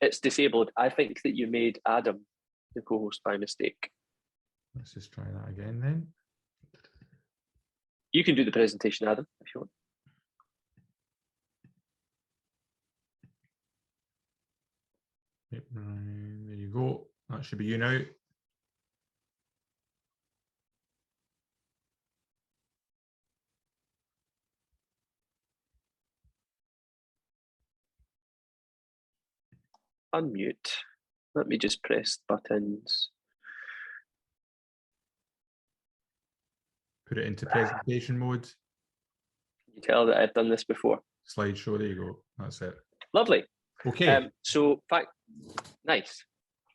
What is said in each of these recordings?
It's disabled. I think that you made Adam the co-host by mistake. Let's just try that again then. You can do the presentation, Adam, if you want. Yep, there you go. That should be you now. Unmute. Let me just press buttons. Put it into presentation mode. Can you tell that I've done this before? Slideshow, there you go. That's it. Lovely. Okay. So, fact, nice.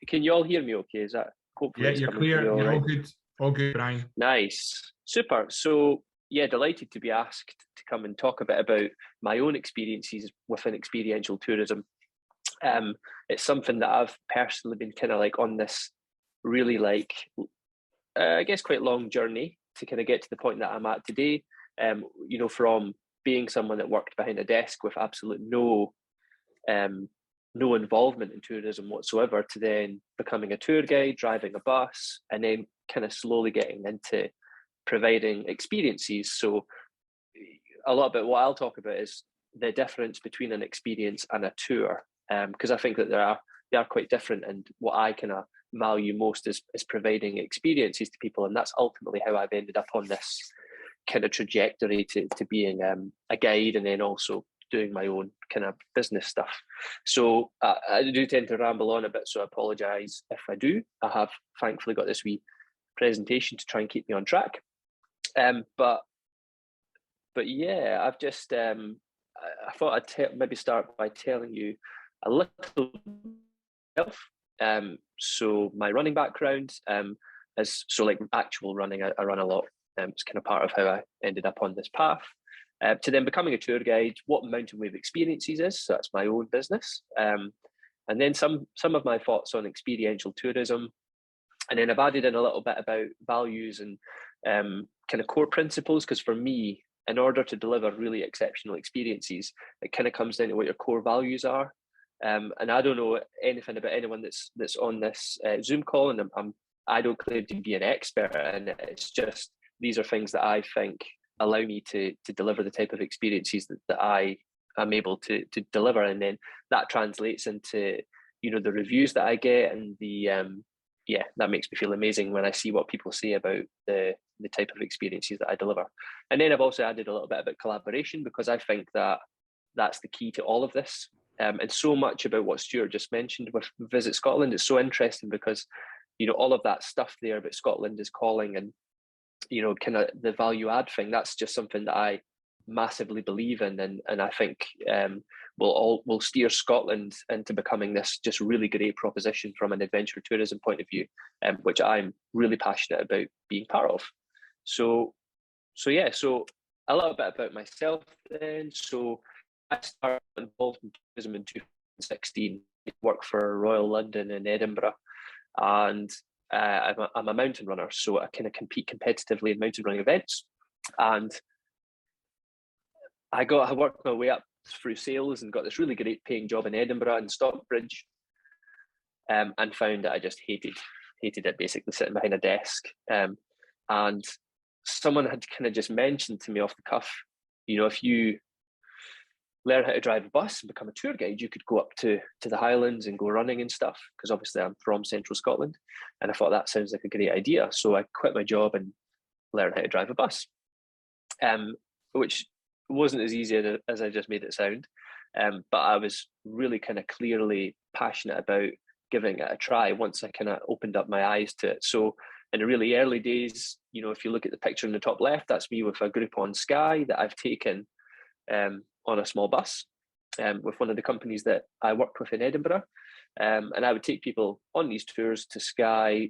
Can you all hear me okay? Is that hopefully? Yeah, you're clear. You're all good. All good, Brian. Nice. Super. So, yeah, delighted to be asked to come and talk a bit about my own experiences within experiential tourism. It's something that I've personally been kind of like on this really like, I guess quite long journey to kind of get to the point that I'm at today. You know, from being someone that worked behind a desk with absolute no involvement in tourism whatsoever, to then becoming a tour guide, driving a bus, and then kind of slowly getting into providing experiences. So a lot about what I'll talk about is the difference between an experience and a tour, because I think that they are quite different, and what I kind of value most is providing experiences to people, and that's ultimately how I've ended up on this kind of trajectory to being a guide, and then also doing my own kind of business stuff. So I do tend to ramble on a bit, so I apologise if I do. I have thankfully got this wee presentation to try and keep me on track. But yeah, I've just I thought I'd maybe start by telling you a little bit. So my running background is so like actual running. I run a lot. It's kind of part of how I ended up on this path. To then becoming a tour guide, what Mountain Wave Experiences is. So that's my own business. And then some of my thoughts on experiential tourism. And then I've added in a little bit about values and kind of core principles, because for me, in order to deliver really exceptional experiences, it kind of comes down to what your core values are. And I don't know anything about anyone that's on this Zoom call, and I don't claim to be an expert, and it's just these are things that I think allow me to deliver the type of experiences that I am able to deliver, and then that translates into, you know, the reviews that I get, and the yeah, that makes me feel amazing when I see what people say about the type of experiences that I deliver. And then I've also added a little bit about collaboration, because I think that that's the key to all of this. And so much about what Stuart just mentioned with Visit Scotland is so interesting, because, you know, all of that stuff there about Scotland is calling, and, you know, kind of the value add thing, that's just something that I massively believe in, and I think will steer Scotland into becoming this just really great proposition from an adventure tourism point of view, which I'm really passionate about being part of. So yeah, so a little bit about myself then. So I started involved in tourism in 2016, worked for Royal London in Edinburgh, and I'm a mountain runner, so I kind of compete competitively in mountain running events. And I worked my way up through sales and got this really great paying job in Edinburgh and Stockbridge, and found that I just hated it, basically sitting behind a desk. And someone had kind of just mentioned to me off the cuff, you know, if you learn how to drive a bus and become a tour guide, you could go up to the Highlands and go running and stuff, because obviously I'm from central Scotland. And I thought that sounds like a great idea. So I quit my job and learned how to drive a bus, which wasn't as easy as I just made it sound. But I was really kind of clearly passionate about giving it a try once I kind of opened up my eyes to it. So in the really early days, you know, if you look at the picture in the top left, that's me with a group on Skye that I've taken on a small bus with one of the companies that I worked with in Edinburgh. And I would take people on these tours to Skye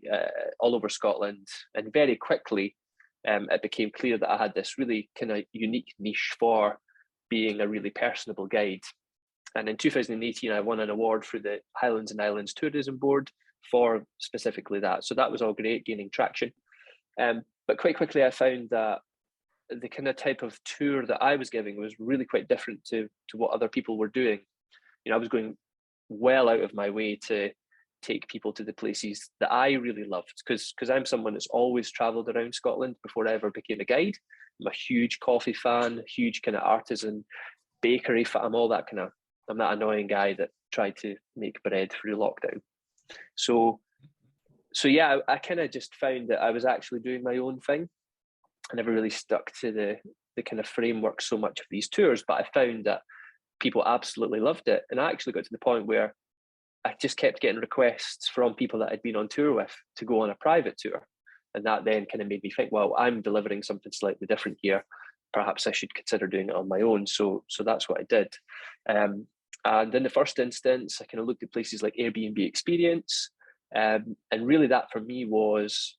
all over Scotland, and very quickly it became clear that I had this really kind of unique niche for being a really personable guide. And in 2018, I won an award through the Highlands and Islands Tourism Board for specifically that. So that was all great, gaining traction. But quite quickly, I found that the kind of type of tour that I was giving was really quite different to what other people were doing. You know, I was going well out of my way to take people to the places that I really loved, because I'm someone that's always travelled around Scotland before I ever became a guide. I'm a huge coffee fan, huge kind of artisan bakery fan. I'm that annoying guy that tried to make bread through lockdown. So yeah, I kind of just found that I was actually doing my own thing. I never really stuck to the kind of framework so much of these tours, but I found that people absolutely loved it. And I actually got to the point where I just kept getting requests from people that I'd been on tour with to go on a private tour. And that then kind of made me think, well, I'm delivering something slightly different here. Perhaps I should consider doing it on my own. So that's what I did. And in the first instance, I kind of looked at places like Airbnb Experience. And really that for me was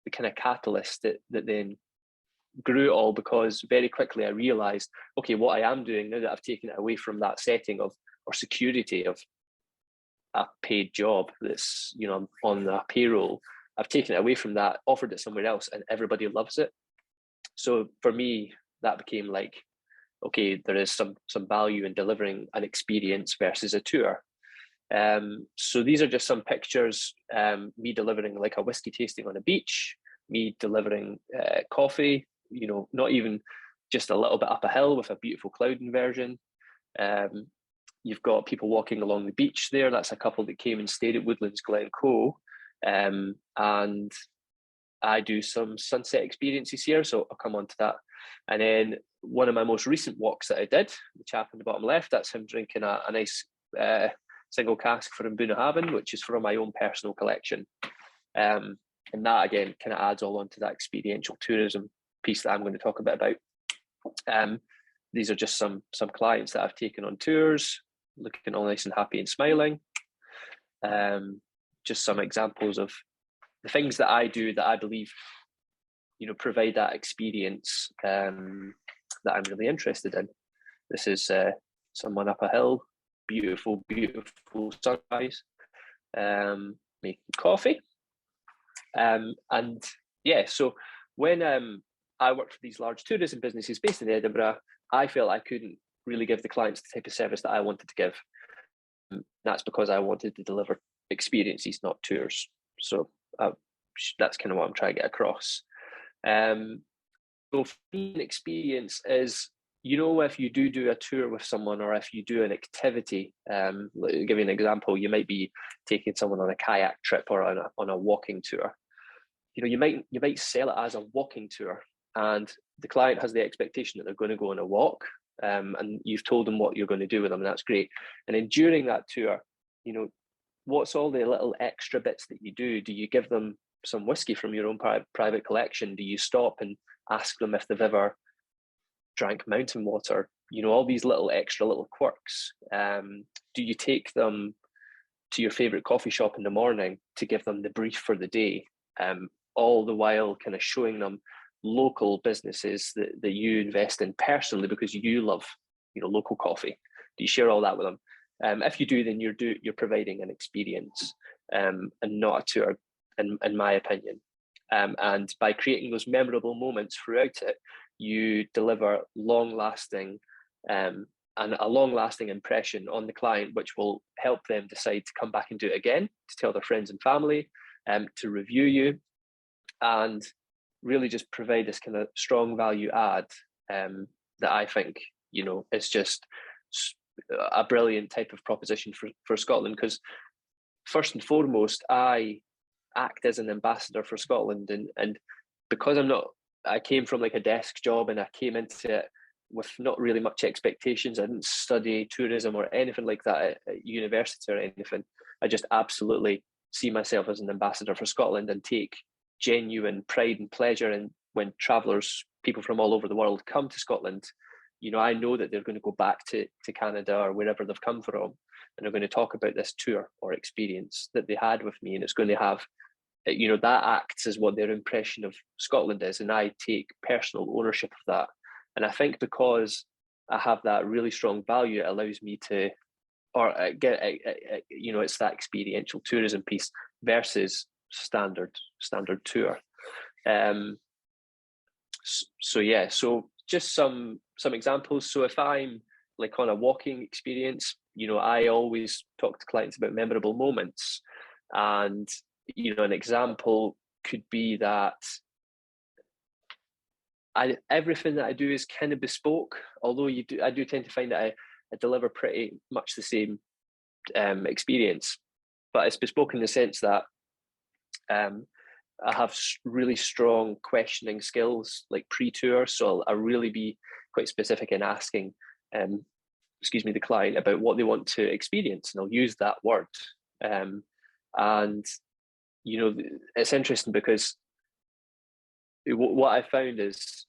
the kind of catalyst that then grew it all, because very quickly I realized, okay, what I am doing now that I've taken it away from that setting of or security of a paid job that's, you know, on the payroll, I've taken it away from that, offered it somewhere else, and everybody loves it. So for me, that became like, okay, there is some value in delivering an experience versus a tour. So these are just some pictures, me delivering like a whiskey tasting on a beach, me delivering coffee, you know, not even just a little bit up a hill with a beautiful cloud inversion. You've got people walking along the beach there. That's a couple that came and stayed at Woodlands Glencoe. And I do some sunset experiences here, so I'll come on to that. And then one of my most recent walks that I did, the chap in the bottom left, that's him drinking a nice single cask from Bunnahabhain, which is from my own personal collection. And that again kind of adds all onto that experiential tourism piece that I'm going to talk a bit about. These are just some clients that I've taken on tours, looking all nice and happy and smiling. Just some examples of the things that I do that I believe, you know, provide that experience that I'm really interested in. This is someone up a hill, beautiful, beautiful sunrise, making coffee. And yeah, so when I worked for these large tourism businesses based in Edinburgh, I felt I couldn't really give the clients the type of service that I wanted to give. That's because I wanted to deliver experiences, not tours. So that's kind of what I'm trying to get across. So for me, an experience is, you know, if you do a tour with someone, or if you do an activity, I'll give you an example, you might be taking someone on a kayak trip or on a walking tour. You know, you might sell it as a walking tour, and the client has the expectation that they're going to go on a walk, and you've told them what you're going to do with them, and that's great. And then during that tour, you know, what's all the little extra bits that you do? Do you give them some whiskey from your own private collection? Do you stop and ask them if they've ever drank mountain water? You know, all these little extra little quirks. Do you take them to your favorite coffee shop in the morning to give them the brief for the day? All the while kind of showing them local businesses that you invest in personally because you love, you know, local coffee. Do you share all that with them? If you do, then you're providing an experience and not a tour, in my opinion. And by creating those memorable moments throughout it, you deliver long-lasting and a long-lasting impression on the client, which will help them decide to come back and do it again, to tell their friends and family, to review you, and really just provide this kind of strong value add that I think, you know, is just a brilliant type of proposition for Scotland. Because first and foremost, I act as an ambassador for Scotland, and because I came from like a desk job, and I came into it with not really much expectations. I didn't study tourism or anything like that at university or anything. I just absolutely see myself as an ambassador for Scotland and take genuine pride and pleasure in when travellers, people from all over the world, come to Scotland. You know, I know that they're going to go back to Canada or wherever they've come from, and they're going to talk about this tour or experience that they had with me, and it's going to have, you know, that acts as what their impression of Scotland is, and I take personal ownership of that. And I think because I have that really strong value, it allows me to, or get, you know, it's that experiential tourism piece versus standard tour. So yeah, so just some examples. So if I'm like on a walking experience, I always talk to clients about memorable moments, and an example could be that everything that I do is kind of bespoke. Although I do tend to find that I deliver pretty much the same experience, but it's bespoke in the sense that I have really strong questioning skills, like pre-tour. So I'll really be quite specific in asking, the client about what they want to experience, and I'll use that word. And it's interesting because what I found is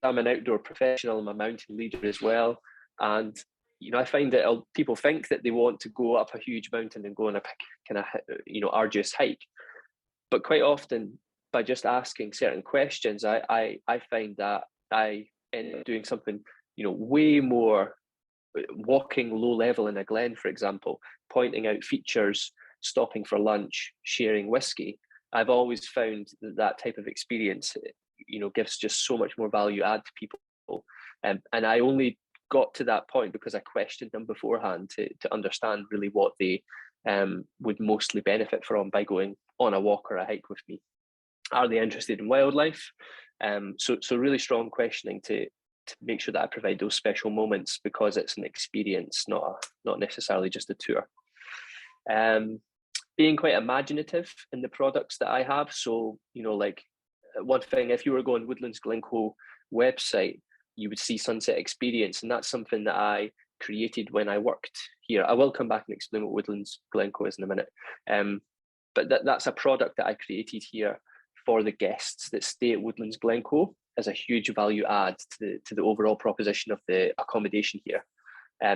I'm an outdoor professional, I'm a mountain leader as well, and I find that people think that they want to go up a huge mountain and go on a kind of arduous hike, but quite often by just asking certain questions, I find that I end up doing something way more, walking low level in a glen, for example, pointing out features, stopping for lunch, sharing whiskey. I've always found that type of experience, gives just so much more value add to people. And I only got to that point because I questioned them beforehand to understand really what they would mostly benefit from by going on a walk or a hike with me. Are they interested in wildlife? So really strong questioning to make sure that I provide those special moments, because it's an experience, not necessarily just a tour. Being quite imaginative in the products that I have. So, like one thing, if you were going Woodlands Glencoe website, you would see Sunset Experience, and that's something that I created when I worked here. I will come back and explain what Woodlands Glencoe is in a minute. But that's a product that I created here for the guests that stay at Woodlands Glencoe as a huge value add to the overall proposition of the accommodation here.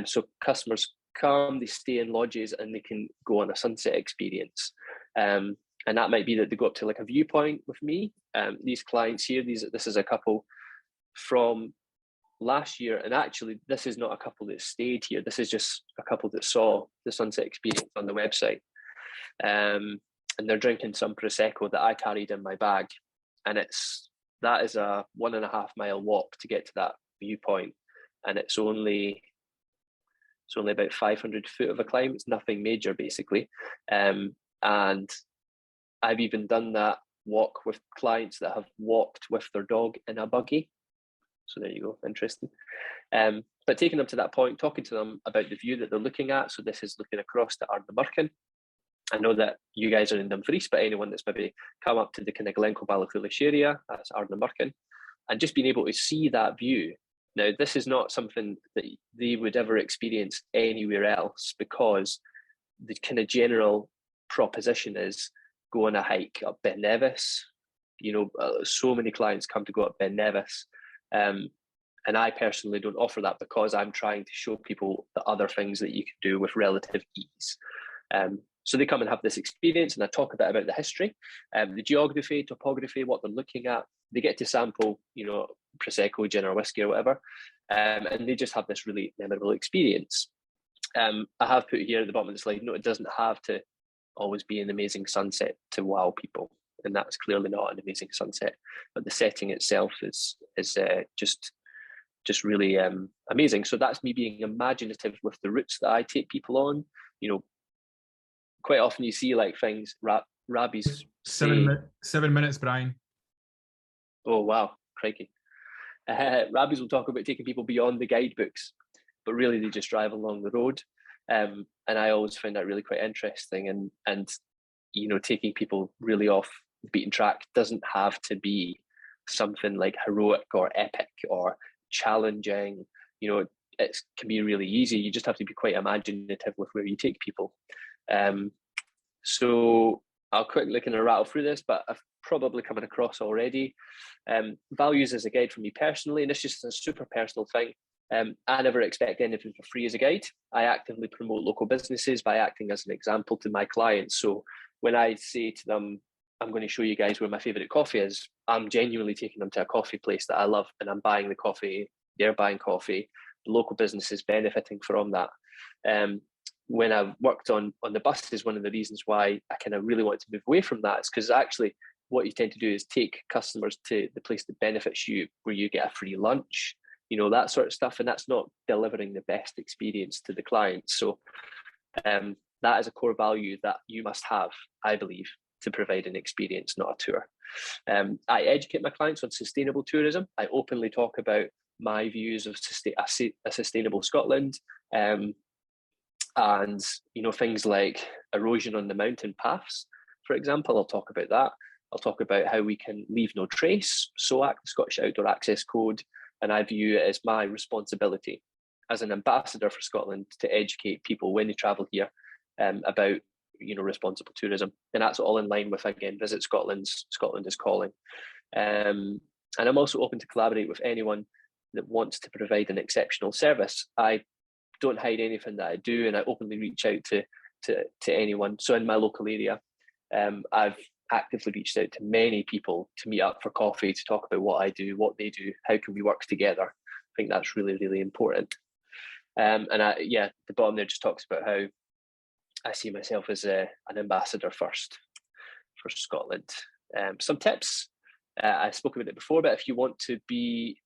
So customers come, they stay in lodges, and they can go on a sunset experience. And that might be that they go up to like a viewpoint with me. These clients here, this is a couple from last year, and actually this is not a couple that stayed here. This is just a couple that saw the sunset experience on the website. And they're drinking some Prosecco that I carried in my bag. And that is a 1.5 mile walk to get to that viewpoint. And it's only about 500 foot of a climb. It's nothing major, basically. And I've even done that walk with clients that have walked with their dog in a buggy. So there you go, interesting. But taking them to that point, talking to them about the view that they're looking at. So this is looking across to Ardnamurchan. I know that you guys are in Dumfries, but anyone that's maybe come up to the kind of Glencoe Ballachulish area, that's Ardnamurchan, and just being able to see that view. Now, this is not something that they would ever experience anywhere else, because the kind of general proposition is go on a hike up Ben Nevis. So many clients come to go up Ben Nevis. And I personally don't offer that, because I'm trying to show people the other things that you can do with relative ease. So they come and have this experience, and I talk a bit about the history, the geography, topography, what they're looking at. They get to sample, Prosecco, gin or whiskey or whatever, and they just have this really memorable experience. I have put here at the bottom of the slide, it doesn't have to always be an amazing sunset to wow people, and that's clearly not an amazing sunset, but the setting itself is just really amazing. So that's me being imaginative with the routes that I take people on. Quite often you see like things, Rabbies. 7 minutes, Brian. Oh, wow, crikey. Rabbies will talk about taking people beyond the guidebooks, but really they just drive along the road. And I always find that really quite interesting. And taking people really off the beaten track doesn't have to be something like heroic or epic or challenging. It can be really easy. You just have to be quite imaginative with where you take people. So I'll quickly kind of rattle through this, but I've probably come across already. Values as a guide for me personally, and it's just a super personal thing. I never expect anything for free as a guide. I actively promote local businesses by acting as an example to my clients. So when I say to them, I'm going to show you guys where my favorite coffee is, I'm genuinely taking them to a coffee place that I love, and I'm buying the coffee, they're buying coffee, the local business is benefiting from that. When I worked on the buses, one of the reasons why I kind of really wanted to move away from that is because actually what you tend to do is take customers to the place that benefits you, where you get a free lunch, that sort of stuff, and that's not delivering the best experience to the client. So that is a core value that you must have, I believe, to provide an experience, not a tour. I educate my clients on sustainable tourism. I openly talk about my views of a sustainable Scotland, and things like erosion on the mountain paths, for example. I'll talk about that. I'll talk about how we can leave no trace, SOAC, the Scottish Outdoor Access Code, and I view it as my responsibility as an ambassador for Scotland to educate people when they travel here about responsible tourism. And that's all in line with, again, Visit Scotland's Scotland is Calling. And I'm also open to collaborate with anyone that wants to provide an exceptional service. I don't hide anything that I do, and I openly reach out to anyone. So in my local area, I've actively reached out to many people to meet up for coffee, to talk about what I do, what they do, how can we work together. I think that's really, really important. The bottom there just talks about how I see myself as an ambassador first for Scotland. Some tips, I spoke about it before, but if you want to be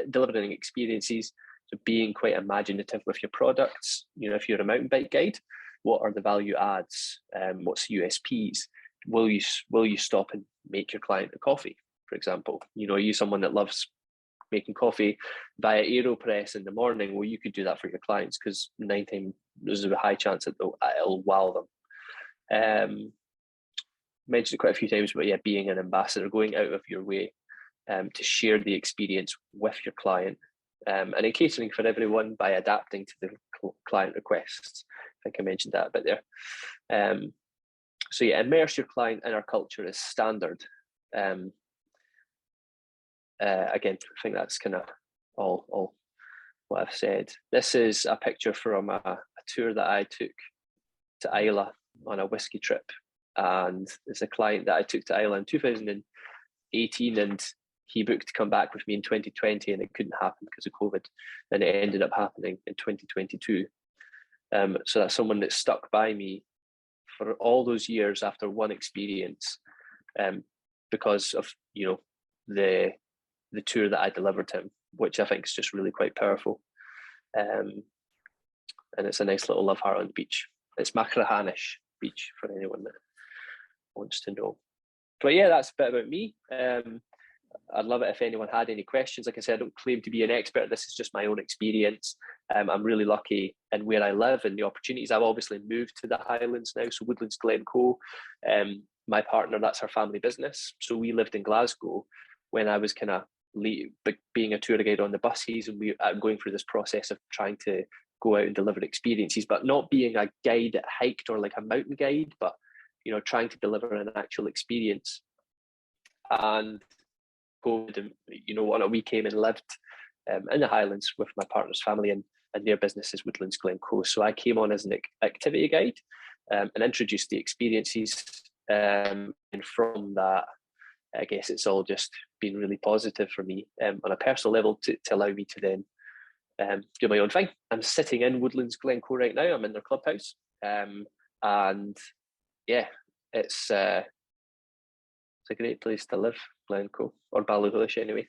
delivering experiences, so being quite imaginative with your products, if you're a mountain bike guide, what are the value adds? What's the USPs? Will you stop and make your client a coffee, for example? Are you someone that loves making coffee via AeroPress in the morning? Well, you could do that for your clients, because 9 times there's a high chance that it'll wow them. Mentioned it quite a few times, but being an ambassador, going out of your way to share the experience with your client, and in catering for everyone by adapting to the client requests. I think I mentioned that a bit there. Immerse your client in our culture as standard. Again, I think that's kind of all what I've said. This is a picture from a tour that I took to Islay on a whiskey trip, and it's a client that I took to Islay in 2018, and he booked to come back with me in 2020, and it couldn't happen because of COVID, and it ended up happening in 2022. So that's someone that stuck by me for all those years after one experience, because of the tour that I delivered him, which I think is just really quite powerful. And it's a nice little love heart on the beach. It's Machrihanish Beach for anyone that wants to know. But that's a bit about me. I'd love it if anyone had any questions. Like I said, I don't claim to be an expert. This is just my own experience. I'm really lucky in where I live and the opportunities. I've obviously moved to the Highlands now, so Woodlands Glencoe. My partner, that's her family business. So we lived in Glasgow when I was kind of being a tour guide on the buses, and I'm going through this process of trying to go out and deliver experiences, but not being a guide that hiked or like a mountain guide, but trying to deliver an actual experience. And COVID, we came and lived in the Highlands with my partner's family, and their business is Woodlands Glencoe. So I came on as an activity guide and introduced the experiences, and from that, I guess it's all just been really positive for me on a personal level to allow me to then do my own thing. I'm sitting in Woodlands Glencoe right now. I'm in their clubhouse, and it's a great place to live, Glencoe, or Ballygluish anyway.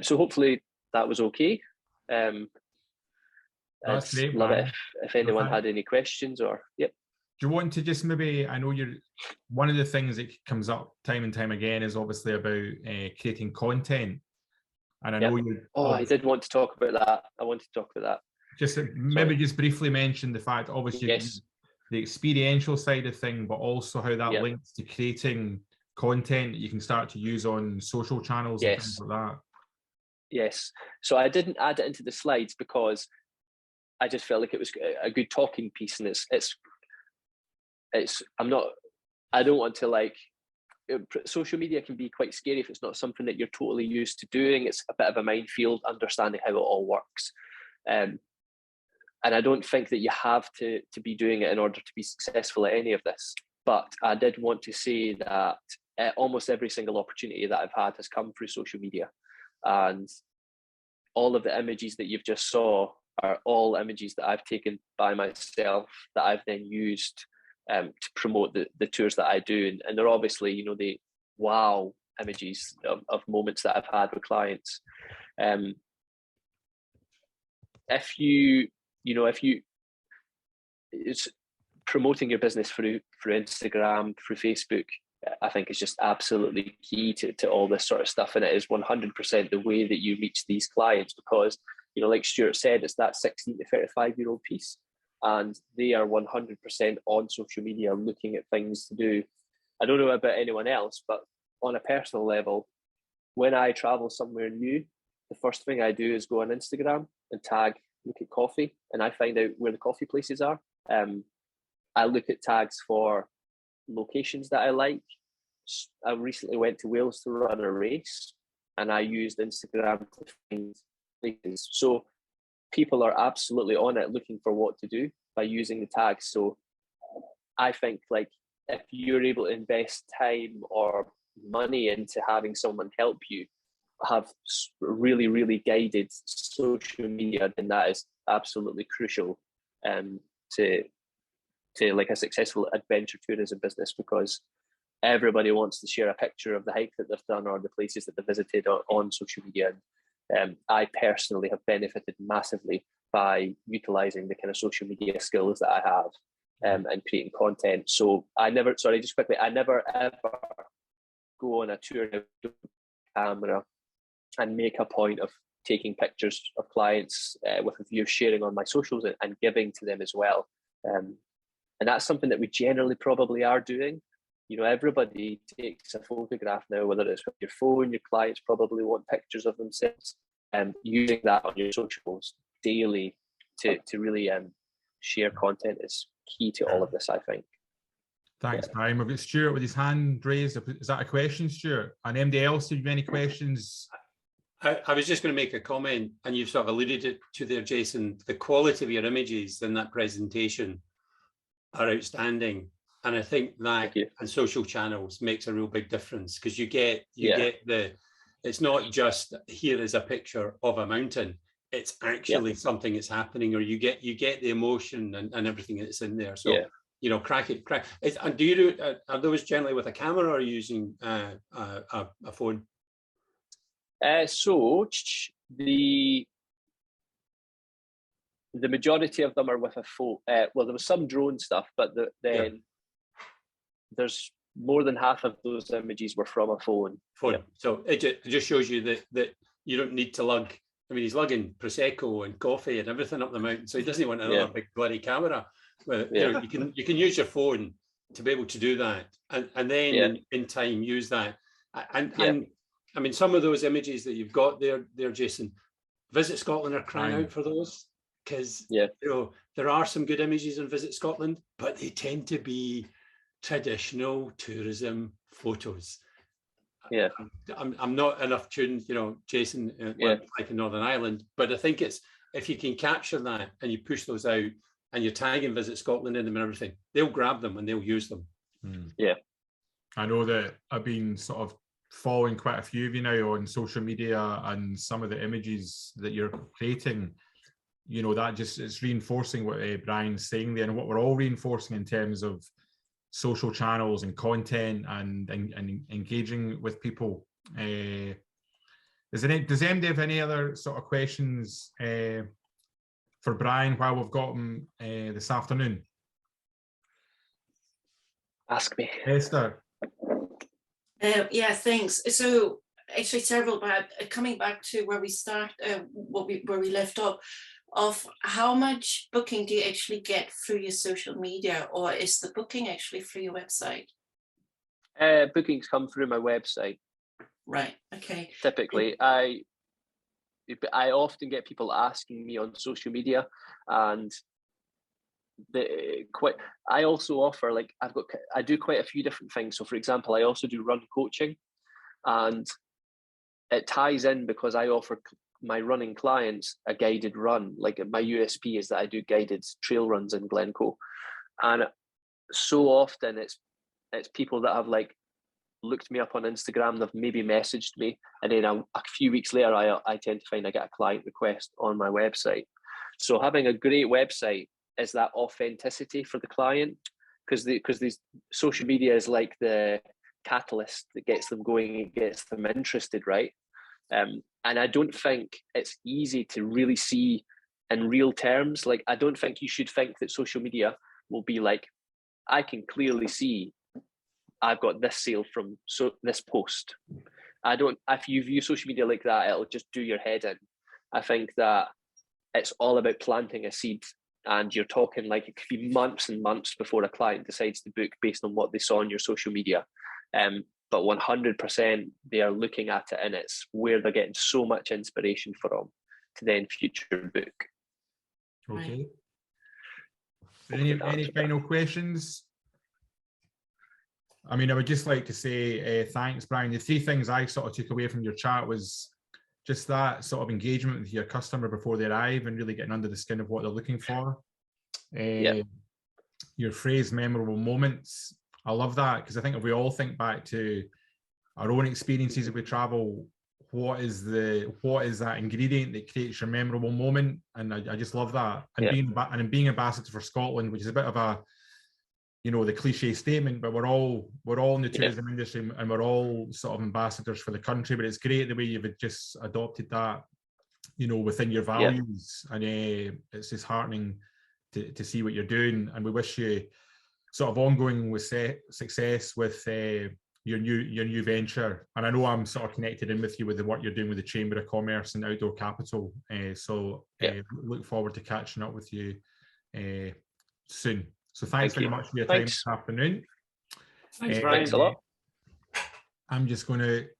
So hopefully that was okay. That's great, love man. it if anyone had any questions or yep. Do you want to just maybe, I know one of the things that comes up time and time again is obviously about creating content. And I know I did want to talk about that. I want to talk about that. Just maybe just briefly mention the fact, obviously, the experiential side of thing, but also how that links to creating content that you can start to use on social channels and things like that. Yes. So I didn't add it into the slides because I just felt like it was a good talking piece, and I don't want to social media can be quite scary if it's not something that you're totally used to doing. It's a bit of a minefield, understanding how it all works. And I don't think that you have to be doing it in order to be successful at any of this. But I did want to say that almost every single opportunity that I've had has come through social media. And all of the images that you've just saw are all images that I've taken by myself that I've then used to promote the tours that I do. And they're obviously, the wow images of moments that I've had with clients. if you it's promoting your business through Instagram, through Facebook, I think is just absolutely key to all this sort of stuff. And it is 100% the way that you reach these clients, because, like Stuart said, it's that 16 to 35-year-old piece. And they are 100% on social media looking at things to do. I don't know about anyone else, but on a personal level, when I travel somewhere new, the first thing I do is go on Instagram and tag, look at coffee, and I find out where the coffee places are. I look at tags for locations that I like. I recently went to Wales to run a race, and I used Instagram to find places. So people are absolutely on it looking for what to do by using the tags. So I think, like, if you're able to invest time or money into having someone help you have really, really guided social media, then that is absolutely crucial to like a successful adventure tourism business, because everybody wants to share a picture of the hike that they've done or the places that they visited on social media. I personally have benefited massively by utilizing the kind of social media skills that I have and creating content. So I never ever go on a tour with camera and make a point of taking pictures of clients with a view of sharing on my socials and giving to them as well. And that's something that we generally probably are doing. Everybody takes a photograph now, whether it's with your phone. Your clients probably want pictures of themselves, and using that on your socials daily to really share content is key to all of this, I think. Thanks, Brian. We've got Stuart with his hand raised. Is that a question, Stuart? And anybody else have any questions? I was just going to make a comment, and you've sort of alluded to there, Jason. The quality of your images in that presentation are outstanding, and I think that and social channels makes a real big difference, because you get it's not just here is a picture of a mountain, it's actually something that's happening, or you get the emotion and everything that's in there. So crack it. And do you are those generally with a camera or using a phone? So the majority of them are with a phone. Well, there was some drone stuff, but then there's more than half of those images were from a phone. So it just shows you that you don't need to lug. I mean, he's lugging Prosecco and coffee and everything up the mountain, so he doesn't want another big bloody camera. Well, you can use your phone to be able to do that, and then in time use that. And I mean, some of those images that you've got there, Jason, Visit Scotland are crying out for those, because there are some good images in Visit Scotland, but they tend to be traditional tourism photos. I'm not enough tuned, Jason, like in Northern Ireland, but I think it's, if you can capture that and you push those out and you're tagging Visit Scotland in them and everything, they'll grab them and they'll use them. I know that I've been sort of following quite a few of you now on social media, and some of the images that you're creating, that just, it's reinforcing what Brian's saying there, and what we're all reinforcing in terms of social channels and content and engaging with people. Does anybody have any other sort of questions for Brian while we've got him this afternoon? Ask me. Esther. Yeah, thanks. So actually several, but coming back to where we start, where we left off, of how much booking do you actually get through your social media, or is the booking actually through your website? Bookings come through my website. Right. Okay. Typically, I often get people asking me on social media, and I also offer, like, I do quite a few different things. So for example, I also do run coaching, and it ties in because I offer my running clients a guided run. Like, my USP is that I do guided trail runs in Glencoe, and so often it's people that have like looked me up on Instagram, they've maybe messaged me, and then a few weeks later I tend to find I get a client request on my website. So having a great website is that authenticity for the client, because these social media is like the catalyst that gets them going and gets them interested, right? And I don't think it's easy to really see in real terms. Like, I don't think you should think that social media will be like, I can clearly see I've got this sale from this post. I don't, if you view social media like that, it'll just do your head in. I think that it's all about planting a seed, and you're talking like it could be months and months before a client decides to book based on what they saw on your social media. But 100% they are looking at it, and it's where they're getting so much inspiration from to then future book. Okay. Any final questions? I mean, I would just like to say thanks, Brian. The 3 things I sort of took away from your chat was just that sort of engagement with your customer before they arrive and really getting under the skin of what they're looking for. Your phrase, memorable moments. I love that, because I think if we all think back to our own experiences as we travel, what is that ingredient that creates your memorable moment? And I just love that. And being ambassador for Scotland, which is a bit of a, you know, the cliche statement, but we're all in the tourism industry, and we're all sort of ambassadors for the country. But it's great the way you've just adopted that, you know, within your values, and it's disheartening to see what you're doing. And we wish you sort of ongoing with success with your new venture. And I know I'm sort of connected in with you with the work you're doing with the Chamber of Commerce and Outdoor Capital. Look forward to catching up with you soon. So thanks very much for your time this afternoon. Thanks, Brian. Thanks a lot. I'm just going to